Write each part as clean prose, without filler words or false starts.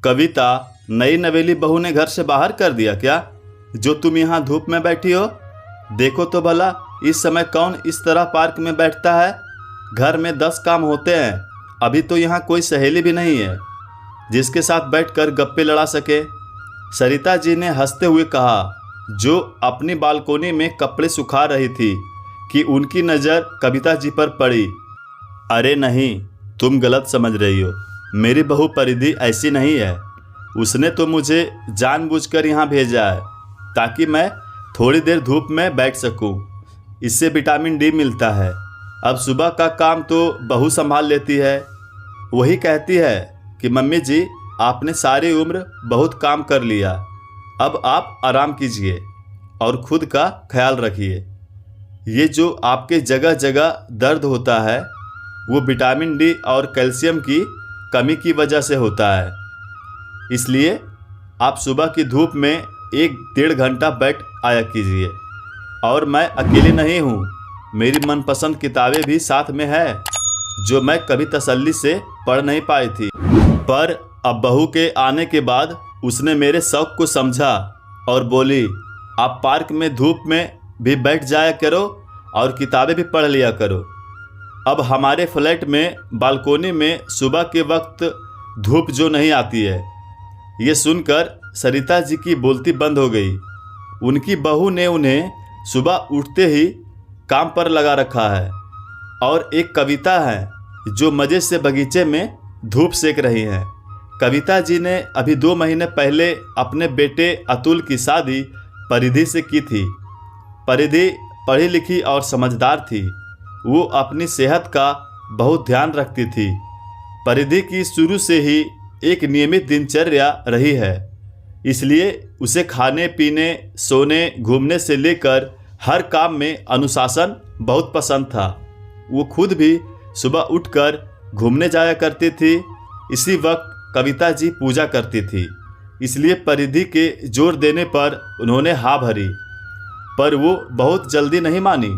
कविता, नई नवेली बहू ने घर से बाहर कर दिया क्या, जो तुम यहाँ धूप में बैठी हो? देखो तो भला इस समय कौन इस तरह पार्क में बैठता है। घर में 10 काम होते हैं, अभी तो यहाँ कोई सहेली भी नहीं है जिसके साथ बैठकर गप्पे लड़ा सके। सरिता जी ने हंसते हुए कहा, जो अपनी बालकोनी में कपड़े सुखा रही थी कि उनकी नज़र कविता जी पर पड़ी। अरे नहीं, तुम गलत समझ रही हो। मेरी बहू परिधि ऐसी नहीं है। उसने तो मुझे जानबूझकर यहाँ भेजा है ताकि मैं थोड़ी देर धूप में बैठ सकूं। इससे विटामिन डी मिलता है। अब सुबह का काम तो बहू संभाल लेती है। वही कहती है कि मम्मी जी, आपने सारी उम्र बहुत काम कर लिया, अब आप आराम कीजिए और खुद का ख्याल रखिए। ये जो आपके जगह जगह दर्द होता है वो विटामिन डी और कैल्शियम की कमी की वजह से होता है। इसलिए आप सुबह की धूप में 1-1.5 घंटा बैठ आया कीजिए। और मैं अकेली नहीं हूँ, मेरी मनपसंद किताबें भी साथ में है जो मैं कभी तसल्ली से पढ़ नहीं पाई थी। पर अब बहू के आने के बाद उसने मेरे शौक़ को समझा और बोली, आप पार्क में धूप में भी बैठ जाया करो और किताबें भी पढ़ लिया करो। अब हमारे फ्लैट में बालकोनी में सुबह के वक्त धूप जो नहीं आती है। ये सुनकर सरिता जी की बोलती बंद हो गई। उनकी बहू ने उन्हें सुबह उठते ही काम पर लगा रखा है। और एक कविता है जो मज़े से बगीचे में धूप सेक रही हैं। कविता जी ने अभी 2 महीने पहले अपने बेटे अतुल की शादी परिधि से की थी। परिधि पढ़ी लिखी और समझदार थी। वो अपनी सेहत का बहुत ध्यान रखती थी। परिधि की शुरू से ही एक नियमित दिनचर्या रही है, इसलिए उसे खाने पीने, सोने, घूमने से लेकर हर काम में अनुशासन बहुत पसंद था। वो खुद भी सुबह उठकर घूमने जाया करती थी। इसी वक्त कविता जी पूजा करती थी, इसलिए परिधि के जोर देने पर उन्होंने हाँ भरी। पर वो बहुत जल्दी नहीं मानी।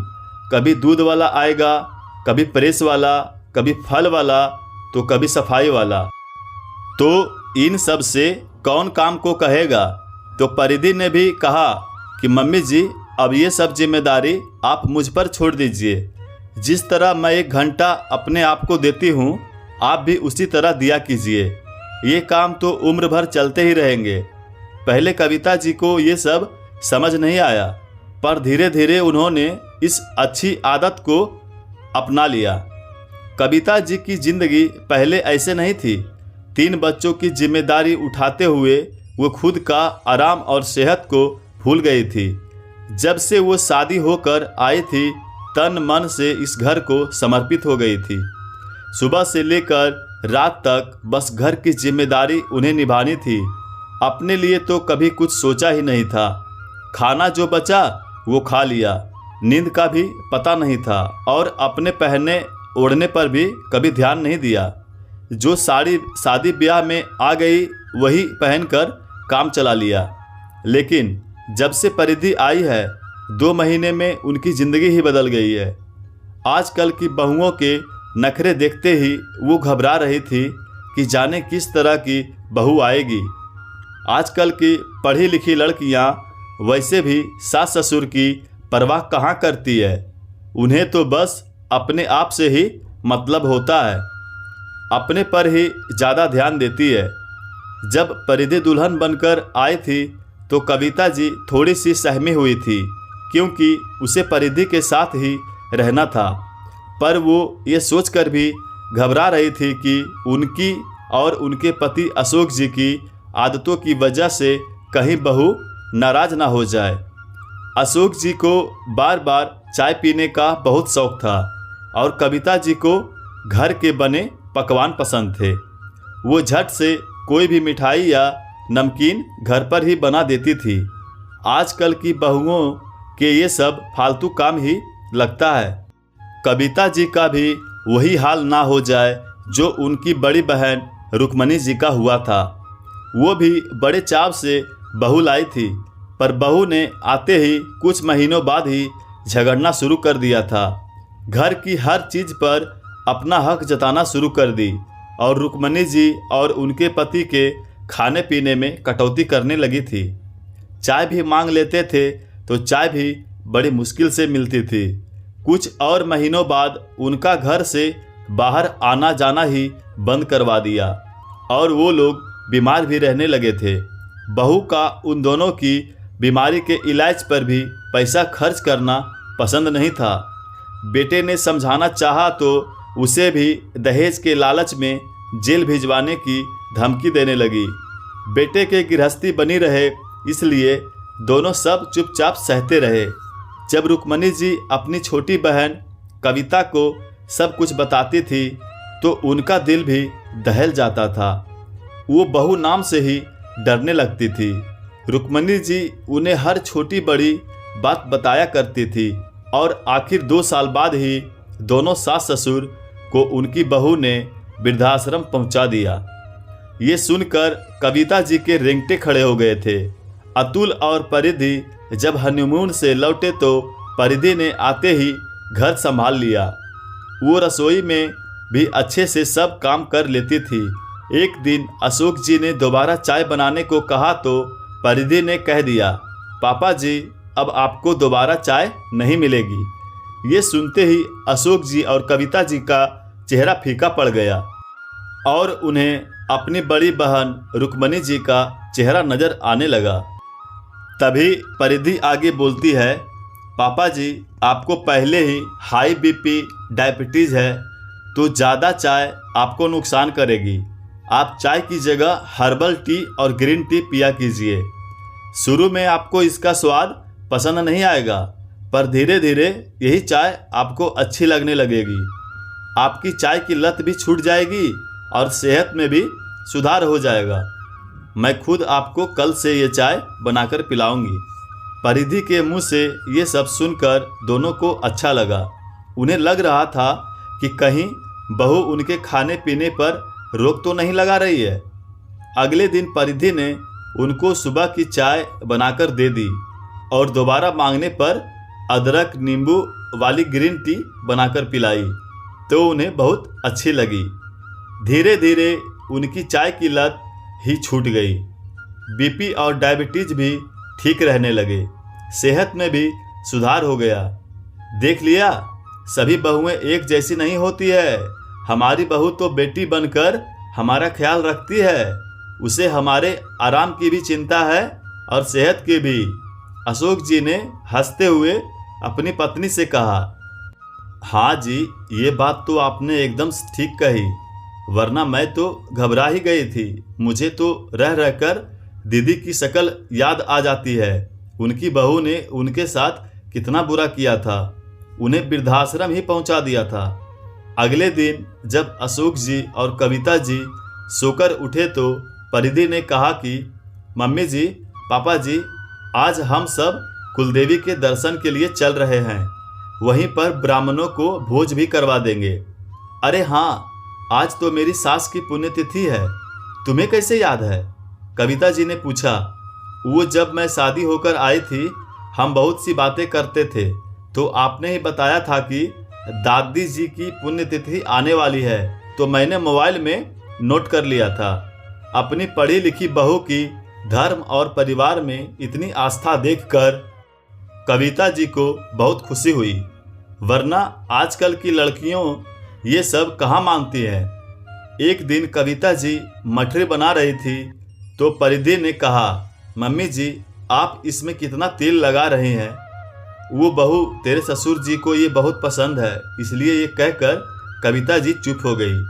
कभी दूध वाला आएगा, कभी प्रेस वाला, कभी फल वाला, तो कभी सफाई वाला। तो इन सब से कौन काम को कहेगा? तो परिधि ने भी कहा कि मम्मी जी, अब ये सब जिम्मेदारी आप मुझ पर छोड़ दीजिए। जिस तरह मैं 1 घंटा अपने आप को देती हूँ, आप भी उसी तरह दिया कीजिए। ये काम तो उम्र भर चलते ही रहेंगे। पहले कविता जी को ये सब समझ नहीं आया, पर धीरे धीरे उन्होंने इस अच्छी आदत को अपना लिया। कविता जी की ज़िंदगी पहले ऐसे नहीं थी। 3 बच्चों की जिम्मेदारी उठाते हुए वो खुद का आराम और सेहत को भूल गई थी। जब से वो शादी होकर आई थी, तन मन से इस घर को समर्पित हो गई थी। सुबह से लेकर रात तक बस घर की जिम्मेदारी उन्हें निभानी थी। अपने लिए तो कभी कुछ सोचा ही नहीं था। खाना जो बचा वो खा लिया, नींद का भी पता नहीं था और अपने पहनने ओढ़ने पर भी कभी ध्यान नहीं दिया। जो साड़ी शादी ब्याह में आ गई वही पहनकर काम चला लिया। लेकिन जब से परिधि आई है, 2 महीने में उनकी ज़िंदगी ही बदल गई है। आजकल की बहुओं के नखरे देखते ही वो घबरा रही थी कि जाने किस तरह की बहू आएगी। आजकल की पढ़ी लिखी लड़कियां वैसे भी सास ससुर की परवाह कहाँ करती है। उन्हें तो बस अपने आप से ही मतलब होता है, अपने पर ही ज़्यादा ध्यान देती है। जब परिधि दुल्हन बनकर आई थी तो कविता जी थोड़ी सी सहमी हुई थी, क्योंकि उसे परिधि के साथ ही रहना था। पर वो ये सोचकर भी घबरा रही थी कि उनकी और उनके पति अशोक जी की आदतों की वजह से कहीं बहू नाराज़ ना हो जाए। अशोक जी को बार बार चाय पीने का बहुत शौक़ था और कविता जी को घर के बने पकवान पसंद थे। वो झट से कोई भी मिठाई या नमकीन घर पर ही बना देती थी। आजकल की बहुओं के ये सब फालतू काम ही लगता है। कविता जी का भी वही हाल ना हो जाए जो उनकी बड़ी बहन रुक्मणी जी का हुआ था। वो भी बड़े चाव से बहू लाई थी, पर बहू ने आते ही कुछ महीनों बाद ही झगड़ना शुरू कर दिया था। घर की हर चीज़ पर अपना हक जताना शुरू कर दी और रुक्मणी जी और उनके पति के खाने पीने में कटौती करने लगी थी। चाय भी मांग लेते थे तो चाय भी बड़ी मुश्किल से मिलती थी। कुछ और महीनों बाद उनका घर से बाहर आना जाना ही बंद करवा दिया और वो लोग बीमार भी रहने लगे थे। बहू का उन दोनों की बीमारी के इलाज पर भी पैसा खर्च करना पसंद नहीं था। बेटे ने समझाना चाहा तो उसे भी दहेज के लालच में जेल भिजवाने की धमकी देने लगी। बेटे के गृहस्थी बनी रहे इसलिए दोनों सब चुपचाप सहते रहे। जब रुक्मणी जी अपनी छोटी बहन कविता को सब कुछ बताती थी तो उनका दिल भी दहल जाता था। वो बहू नाम से ही डरने लगती थी। रुक्मणी जी उन्हें हर छोटी बड़ी बात बताया करती थी और आखिर 2 साल बाद ही दोनों सास ससुर को उनकी बहू ने वृद्धाश्रम पहुंचा दिया। ये सुनकर कविता जी के रेंगटे खड़े हो गए थे। अतुल और परिधि जब हनीमून से लौटे तो परिधि ने आते ही घर संभाल लिया। वो रसोई में भी अच्छे से सब काम कर लेती थी। एक दिन अशोक जी ने दोबारा चाय बनाने को कहा तो परिधि ने कह दिया, पापा जी अब आपको दोबारा चाय नहीं मिलेगी। ये सुनते ही अशोक जी और कविता जी का चेहरा फीका पड़ गया और उन्हें अपनी बड़ी बहन रुक्मणी जी का चेहरा नजर आने लगा। तभी परिधि आगे बोलती है, पापा जी आपको पहले ही हाई बीपी डायबिटीज़ है तो ज़्यादा चाय आपको नुकसान करेगी। आप चाय की जगह हर्बल टी और ग्रीन टी पिया कीजिए। शुरू में आपको इसका स्वाद पसंद नहीं आएगा पर धीरे धीरे यही चाय आपको अच्छी लगने लगेगी। आपकी चाय की लत भी छूट जाएगी और सेहत में भी सुधार हो जाएगा। मैं खुद आपको कल से ये चाय बनाकर पिलाऊंगी। परिधि के मुंह से ये सब सुनकर दोनों को अच्छा लगा। उन्हें लग रहा था कि कहीं बहू उनके खाने पीने पर रोक तो नहीं लगा रही है। अगले दिन परिधि ने उनको सुबह की चाय बनाकर दे दी और दोबारा मांगने पर अदरक नींबू वाली ग्रीन टी बनाकर पिलाई तो उन्हें बहुत अच्छी लगी। धीरे धीरे उनकी चाय की लत ही छूट गई। बीपी और डायबिटीज भी ठीक रहने लगे। सेहत में भी सुधार हो गया। देख लिया, सभी बहुएं एक जैसी नहीं होती है। हमारी बहू तो बेटी बनकर हमारा ख्याल रखती है। उसे हमारे आराम की भी चिंता है और सेहत की भी। अशोक जी ने हंसते हुए अपनी पत्नी से कहा, हाँ जी ये बात तो आपने एकदम ठीक कही, वरना मैं तो घबरा ही गई थी। मुझे तो रह रहकर दीदी की शक्ल याद आ जाती है। उनकी बहू ने उनके साथ कितना बुरा किया था, उन्हें वृद्धाश्रम ही पहुंचा दिया था। अगले दिन जब अशोक जी और कविता जी सोकर उठे तो परिधि ने कहा कि मम्मी जी, पापा जी, आज हम सब कुलदेवी के दर्शन के लिए चल रहे हैं। वहीं पर ब्राह्मणों को भोज भी करवा देंगे। अरे हाँ, आज तो मेरी सास की पुण्यतिथि है। तुम्हें कैसे याद है? कविता जी ने पूछा। वो जब मैं शादी होकर आई थी हम बहुत सी बातें करते थे तो आपने ही बताया था कि दादी जी की पुण्यतिथि आने वाली है तो मैंने मोबाइल में नोट कर लिया था। अपनी पढ़ी लिखी बहू की धर्म और परिवार में इतनी आस्था देखकर कविता जी को बहुत खुशी हुई, वरना आजकल की लड़कियों ये सब कहाँ मांगती हैं। एक दिन कविता जी मठरी बना रही थी तो परिधि ने कहा, मम्मी जी आप इसमें कितना तेल लगा रहे हैं। वो बहू तेरे ससुर जी को ये बहुत पसंद है, इसलिए ये कहकर कविता जी चुप हो गई।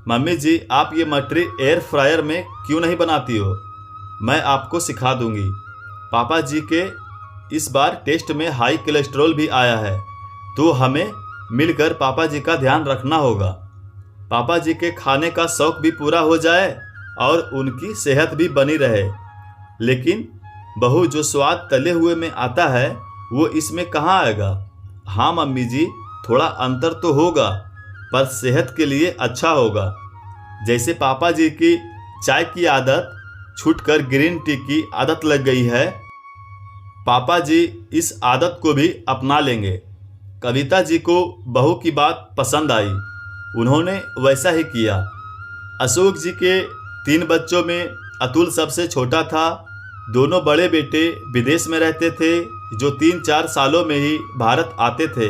मम्मी जी आप ये मटरी एयर फ्रायर में क्यों नहीं बनाती हो? मैं आपको सिखा दूंगी। पापा जी के इस बार टेस्ट में हाई कोलेस्ट्रॉल भी आया है तो हमें मिलकर पापा जी का ध्यान रखना होगा। पापा जी के खाने का शौक भी पूरा हो जाए और उनकी सेहत भी बनी रहे। लेकिन बहू जो स्वाद तले हुए में आता है वो इसमें कहाँ आएगा? हाँ मम्मी जी, थोड़ा अंतर तो होगा पर सेहत के लिए अच्छा होगा। जैसे पापा जी की चाय की आदत छूटकर ग्रीन टी की आदत लग गई है, पापा जी इस आदत को भी अपना लेंगे। कविता जी को बहू की बात पसंद आई, उन्होंने वैसा ही किया। अशोक जी के 3 बच्चों में अतुल सबसे छोटा था। दोनों बड़े बेटे विदेश में रहते थे, जो 3-4 सालों में ही भारत आते थे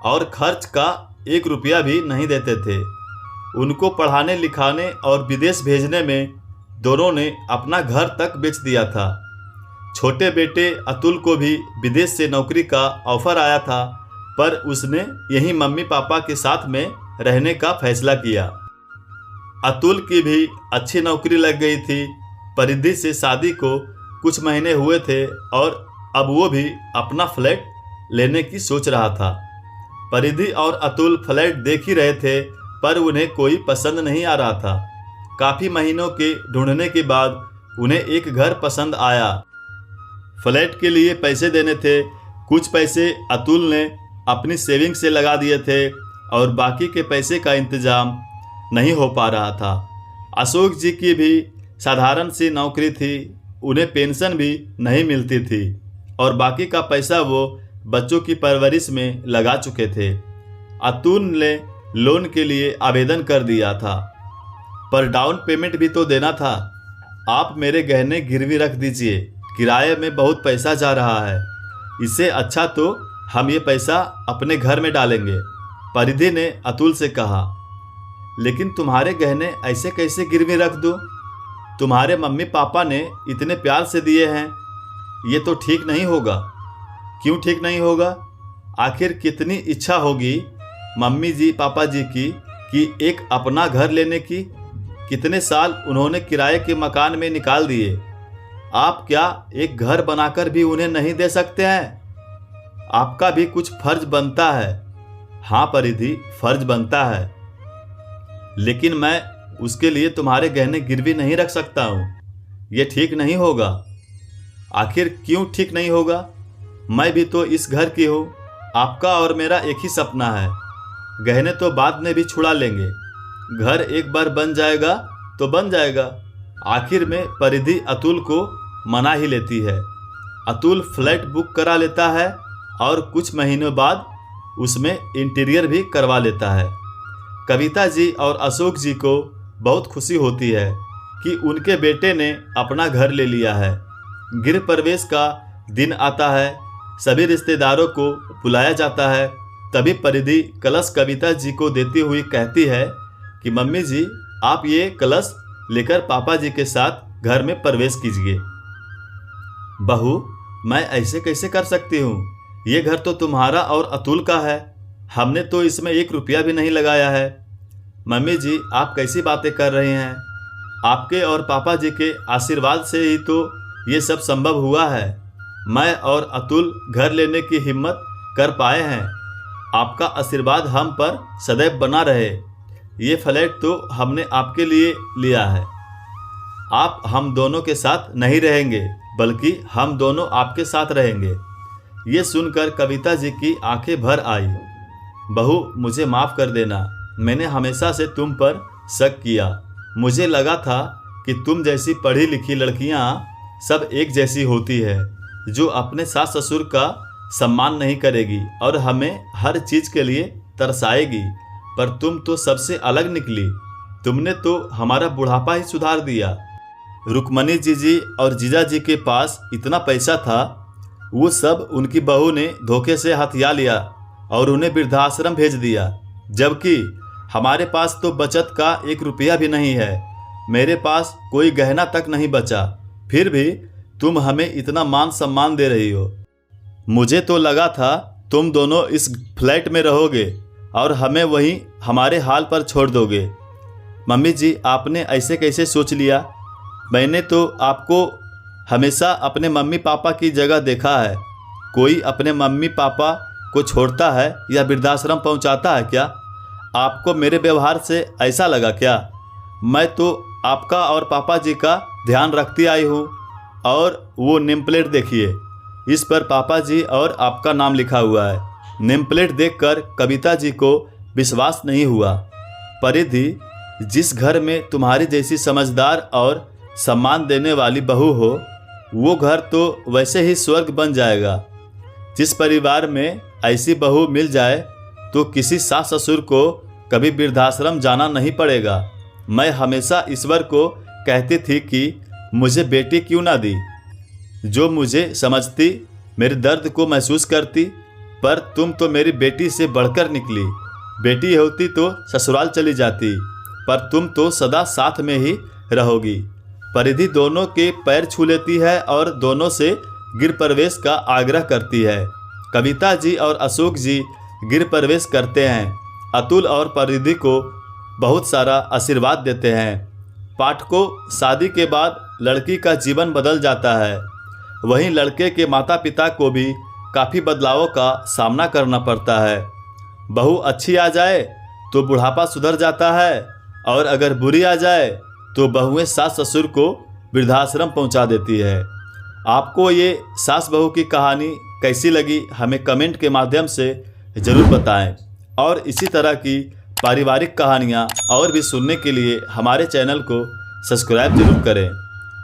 और खर्च का 1 रुपया भी नहीं देते थे। उनको पढ़ाने लिखाने और विदेश भेजने में दोनों ने अपना घर तक बेच दिया था। छोटे बेटे अतुल को भी विदेश से नौकरी का ऑफर आया था, पर उसने यहीं मम्मी पापा के साथ में रहने का फैसला किया। अतुल की भी अच्छी नौकरी लग गई थी। परिधि से शादी को कुछ महीने हुए थे और अब वो भी अपना फ्लैट लेने की सोच रहा था। परिधि और अतुल फ्लैट देख ही रहे थे, पर उन्हें कोई पसंद नहीं आ रहा था। काफ़ी महीनों के ढूंढने के बाद उन्हें एक घर पसंद आया। फ्लैट के लिए पैसे देने थे। कुछ पैसे अतुल ने अपनी सेविंग से लगा दिए थे और बाकी के पैसे का इंतजाम नहीं हो पा रहा था। अशोक जी की भी साधारण सी नौकरी थी, उन्हें पेंशन भी नहीं मिलती थी और बाकी का पैसा वो बच्चों की परवरिश में लगा चुके थे। अतुल ने लोन के लिए आवेदन कर दिया था, पर डाउन पेमेंट भी तो देना था। आप मेरे गहने गिरवी रख दीजिए, किराए में बहुत पैसा जा रहा है। इससे अच्छा तो हम ये पैसा अपने घर में डालेंगे, परिधि ने अतुल से कहा। लेकिन तुम्हारे गहने ऐसे कैसे गिरवी रख दूं? तुम्हारे मम्मी पापा ने इतने प्यार से दिए हैं, ये तो ठीक नहीं होगा। क्यों ठीक नहीं होगा? आखिर कितनी इच्छा होगी मम्मी जी पापा जी की कि एक अपना घर लेने की। कितने साल उन्होंने किराए के मकान में निकाल दिए। आप क्या एक घर बनाकर भी उन्हें नहीं दे सकते हैं? आपका भी कुछ फर्ज बनता है। हाँ परिधि, फर्ज बनता है, लेकिन मैं उसके लिए तुम्हारे गहने गिरवी नहीं रख सकता हूँ। ये ठीक नहीं होगा। आखिर क्यों ठीक नहीं होगा? मैं भी तो इस घर की हूँ। आपका और मेरा एक ही सपना है। गहने तो बाद में भी छुड़ा लेंगे। घर एक बार बन जाएगा तो बन जाएगा। आखिर में परिधि अतुल को मना ही लेती है। अतुल फ्लैट बुक करा लेता है और कुछ महीनों बाद उसमें इंटीरियर भी करवा लेता है। कविता जी और अशोक जी को बहुत खुशी होती है कि उनके बेटे ने अपना घर ले लिया है। गृह प्रवेश का दिन आता है, सभी रिश्तेदारों को बुलाया जाता है। तभी परिधि कलश कविता जी को देती हुई कहती है कि मम्मी जी, आप ये कलश लेकर पापा जी के साथ घर में प्रवेश कीजिए। बहू, मैं ऐसे कैसे कर सकती हूँ? ये घर तो तुम्हारा और अतुल का है। हमने तो इसमें 1 रुपया भी नहीं लगाया है। मम्मी जी, आप कैसी बातें कर रहे हैं? आपके और पापा जी के आशीर्वाद से ही तो ये सब संभव हुआ है। मैं और अतुल घर लेने की हिम्मत कर पाए हैं। आपका आशीर्वाद हम पर सदैव बना रहे। ये फ्लैट तो हमने आपके लिए लिया है। आप हम दोनों के साथ नहीं रहेंगे, बल्कि हम दोनों आपके साथ रहेंगे। ये सुनकर कविता जी की आंखें भर आई। बहू, मुझे माफ़ कर देना। मैंने हमेशा से तुम पर शक किया। मुझे लगा था कि तुम जैसी पढ़ी लिखी लड़कियां सब एक जैसी होती है, जो अपने सास ससुर का सम्मान नहीं करेगी और हमें हर चीज़ के लिए तरसाएगी। पर तुम तो सबसे अलग निकली। तुमने तो हमारा बुढ़ापा ही सुधार दिया। रुक्मणी जी और जीजा जी के पास इतना पैसा था, वो सब उनकी बहू ने धोखे से हथिया लिया और उन्हें वृद्धाश्रम भेज दिया। जबकि हमारे पास तो बचत का 1 रुपया भी नहीं है। मेरे पास कोई गहना तक नहीं बचा, फिर भी तुम हमें इतना मान सम्मान दे रही हो। मुझे तो लगा था तुम दोनों इस फ्लैट में रहोगे और हमें वहीं हमारे हाल पर छोड़ दोगे। मम्मी जी, आपने ऐसे कैसे सोच लिया? मैंने तो आपको हमेशा अपने मम्मी पापा की जगह देखा है। कोई अपने मम्मी पापा को छोड़ता है या वृद्धाश्रम पहुंचाता है क्या? आपको मेरे व्यवहार से ऐसा लगा क्या? मैं तो आपका और पापा जी का ध्यान रखती आई हूँ। और वो नेम प्लेट देखिए, इस पर पापा जी और आपका नाम लिखा हुआ है। नेम प्लेट देखकर कविता जी को विश्वास नहीं हुआ। परिधि, जिस घर में तुम्हारी जैसी समझदार और सम्मान देने वाली बहू हो, वो घर तो वैसे ही स्वर्ग बन जाएगा। जिस परिवार में ऐसी बहू मिल जाए तो किसी सास ससुर को कभी वृद्धाश्रम जाना नहीं पड़ेगा। मैं हमेशा ईश्वर को कहती थी कि मुझे बेटी क्यों ना दी, जो मुझे समझती, मेरे दर्द को महसूस करती। पर तुम तो मेरी बेटी से बढ़कर निकली। बेटी होती तो ससुराल चली जाती, पर तुम तो सदा साथ में ही रहोगी। परिधि दोनों के पैर छू लेती है और दोनों से गिर प्रवेश का आग्रह करती है। कविता जी और अशोक जी गिर प्रवेश करते हैं। अतुल और परिधि को बहुत सारा आशीर्वाद देते हैं। पाठकों, शादी के बाद लड़की का जीवन बदल जाता है, वहीं लड़के के माता पिता को भी काफ़ी बदलावों का सामना करना पड़ता है। बहू अच्छी आ जाए तो बुढ़ापा सुधर जाता है, और अगर बुरी आ जाए तो बहुएं सास ससुर को वृद्धाश्रम पहुंचा देती है। आपको ये सास बहू की कहानी कैसी लगी हमें कमेंट के माध्यम से ज़रूर बताएं, और इसी तरह की पारिवारिक कहानियाँ और भी सुनने के लिए हमारे चैनल को सब्सक्राइब जरूर करें।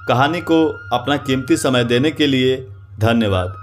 कहानी को अपना कीमती समय देने के लिए धन्यवाद।